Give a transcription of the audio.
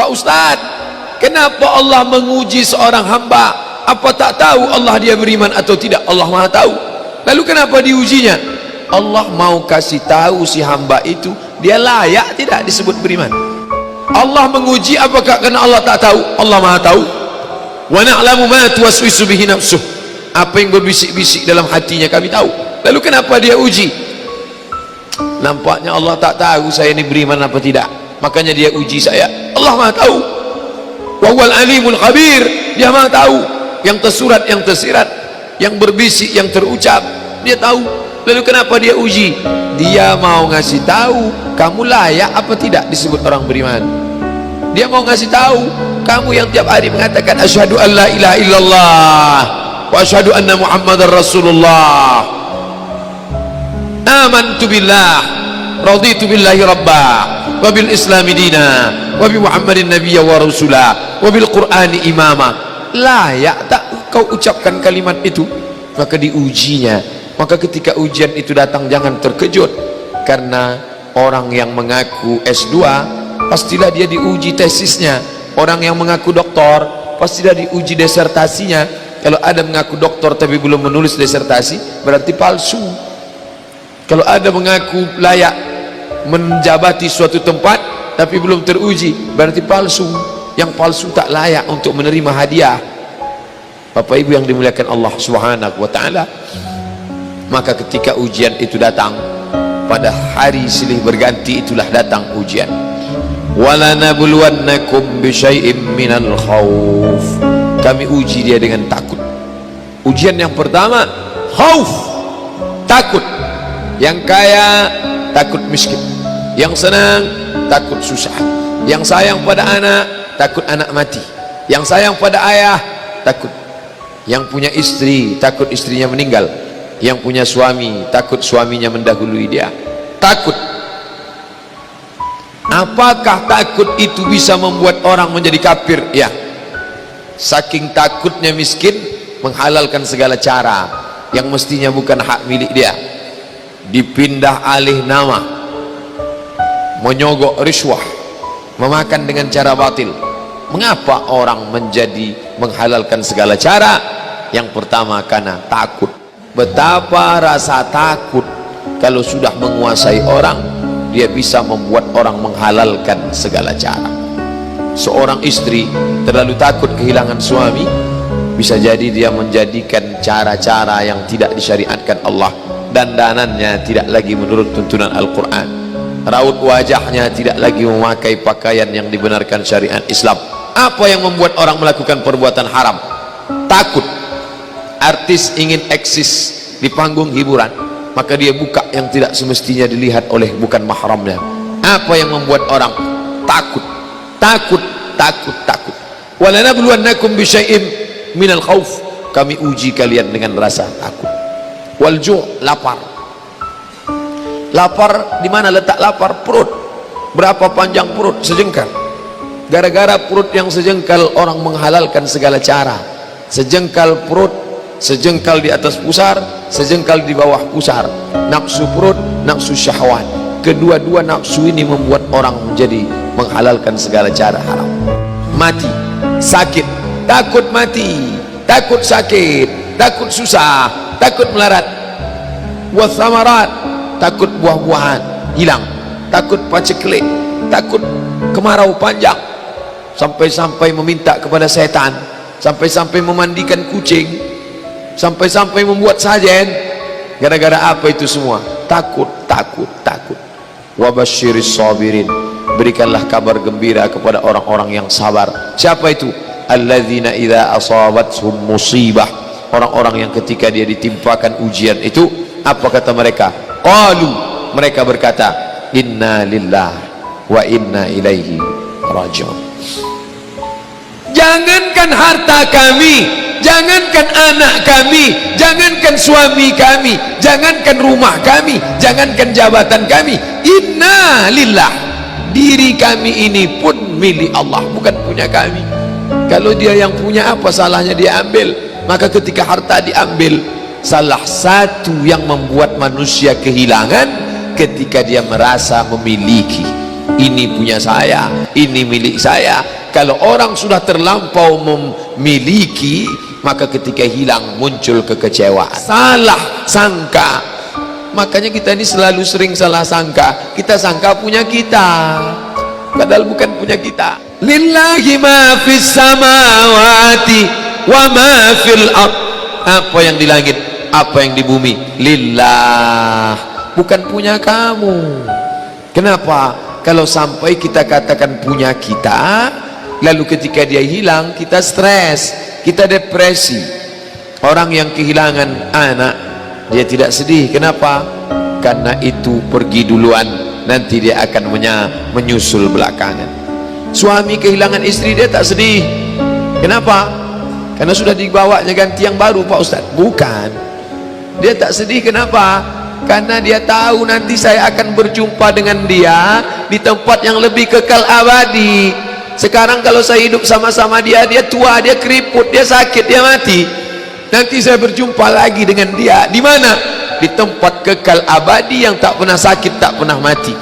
Pak Ustaz, kenapa Allah menguji seorang hamba? Apa tak tahu Allah dia beriman atau tidak? Allah Maha tahu. Lalu kenapa diujinya? Allah mau kasih tahu si hamba itu dia layak tidak disebut beriman. Allah menguji apakah karena Allah tak tahu? Allah Maha tahu. Wa na'lamu ma tuwaswisu bihi nafsuh. Apa yang berbisik-bisik dalam hatinya kami tahu. Lalu kenapa dia uji? Nampaknya Allah tak tahu saya ini beriman apa tidak, makanya dia uji saya. Allah Maha tahu. Wa huwal alimul khabir. Dia Maha tahu yang tersurat, yang tersirat, yang berbisik, yang terucap, dia tahu. Lalu kenapa dia uji? Dia mau ngasih tahu kamu layak apa tidak disebut orang beriman. Dia mau ngasih tahu kamu yang tiap hari mengatakan asyhadu an la ilaha illallah wa asyhadu anna muhammadar rasulullah, amantu billah, raditu billahi rabba, wa bil islami dina, wa bi muhammadin nabiyya wa rasulah, wa bil qur'ani imama. Layak tak kau ucapkan kalimat itu? Maka diujinya. Maka ketika ujian itu datang jangan terkejut, karena orang yang mengaku S2 pastilah dia diuji tesisnya. Orang yang mengaku doktor pastilah diuji disertasinya. Kalau ada mengaku doktor tapi belum menulis disertasi, berarti palsu. Kalau ada mengaku layak menjabati suatu tempat tapi belum teruji, berarti palsu. Yang palsu tak layak untuk menerima hadiah. Bapak Ibu yang dimuliakan Allah Subhanahu wa taala, maka ketika ujian itu datang, pada hari silih berganti itulah datang ujian. Wala nabluwannakum bisyai'im minal khauf. Kami uji dia dengan takut. Ujian yang pertama khauf, takut. Yang kaya takut miskin, yang senang takut susah, yang sayang pada anak takut anak mati, yang sayang pada ayah takut, yang punya istri takut istrinya meninggal, yang punya suami takut suaminya mendahului dia. Takut. Apakah takut itu bisa membuat orang menjadi kafir? Ya, saking takutnya miskin menghalalkan segala cara yang mestinya bukan hak milik dia, dipindah alih nama, menyogok riswah, memakan dengan cara batil. Mengapa orang menjadi menghalalkan segala cara? Yang pertama karena takut. Betapa rasa takut kalau sudah menguasai orang, dia bisa membuat orang menghalalkan segala cara. Seorang istri terlalu takut kehilangan suami, bisa jadi dia menjadikan cara-cara yang tidak disyariatkan Allah. Dandanannya tidak lagi menurut tuntunan Al-Quran, raut wajahnya tidak lagi memakai pakaian yang dibenarkan syariat Islam. Apa yang membuat orang melakukan perbuatan haram? Takut. Artis ingin eksis di panggung hiburan, maka dia buka yang tidak semestinya dilihat oleh bukan mahramnya. Apa yang membuat orang takut? Takut, takut, takut. Walanabluwannakum bisyai'im minal khauf. Kami uji kalian dengan rasa takut. Walju', lapar. Lapar, di mana letak lapar? Perut. Berapa panjang perut? Sejengkal. Gara-gara perut yang sejengkal orang menghalalkan segala cara. Sejengkal perut, sejengkal di atas pusar, sejengkal di bawah pusar. Nafsu perut, nafsu syahwat. Kedua-dua nafsu ini membuat orang menjadi menghalalkan segala cara haram. Mati, sakit, takut mati, takut sakit, takut susah, takut melarat. Wathamarat, takut buah-buahan hilang, takut paceklik, takut kemarau panjang, sampai-sampai meminta kepada setan, sampai-sampai memandikan kucing, sampai-sampai membuat sajen. Gara-gara apa itu semua? Takut, takut, takut. Wabasyiris sabirin. Berikanlah kabar gembira kepada orang-orang yang sabar. Siapa itu? Alladzina idza asabathum musibah. Orang-orang yang ketika dia ditimpakan ujian itu, apa kata mereka? Qalu, mereka berkata, inna lillah wa inna ilaihi raji'un. Jangankan harta kami, jangankan anak kami, jangankan suami kami, jangankan rumah kami, jangankan jabatan kami, inna lillah, diri kami ini pun milik Allah, bukan punya kami. Kalau dia yang punya, apa salahnya dia ambil? Maka ketika harta diambil, salah satu yang membuat manusia kehilangan ketika dia merasa memiliki. ini punya saya, ini milik saya. Kalau orang sudah terlampau memiliki, maka ketika hilang muncul kekecewaan, salah sangka. Makanya kita ini selalu sering salah sangka. Kita sangka punya kita, padahal bukan punya kita. Lillahi ma fis samawati wa ma fil ard. Apa yang di langit, apa yang di bumi, lillah, bukan punya kamu. Kenapa? Kalau sampai kita katakan punya kita, lalu ketika dia hilang kita stres, kita depresi. Orang yang kehilangan anak, dia tidak sedih. Kenapa? Karena itu pergi duluan, nanti dia akan menyusul belakangan. Suami kehilangan istri, dia tak sedih. Kenapa? Karena sudah dibawanya ganti yang baru, Pak Ustaz. Bukan, dia tak sedih. Kenapa? Karena dia tahu nanti saya akan berjumpa dengan dia di tempat yang lebih kekal abadi. Sekarang kalau saya hidup sama-sama dia, dia tua, dia keriput, dia sakit, dia mati. Nanti saya berjumpa lagi dengan dia di mana? Di tempat kekal abadi yang tak pernah sakit, tak pernah mati.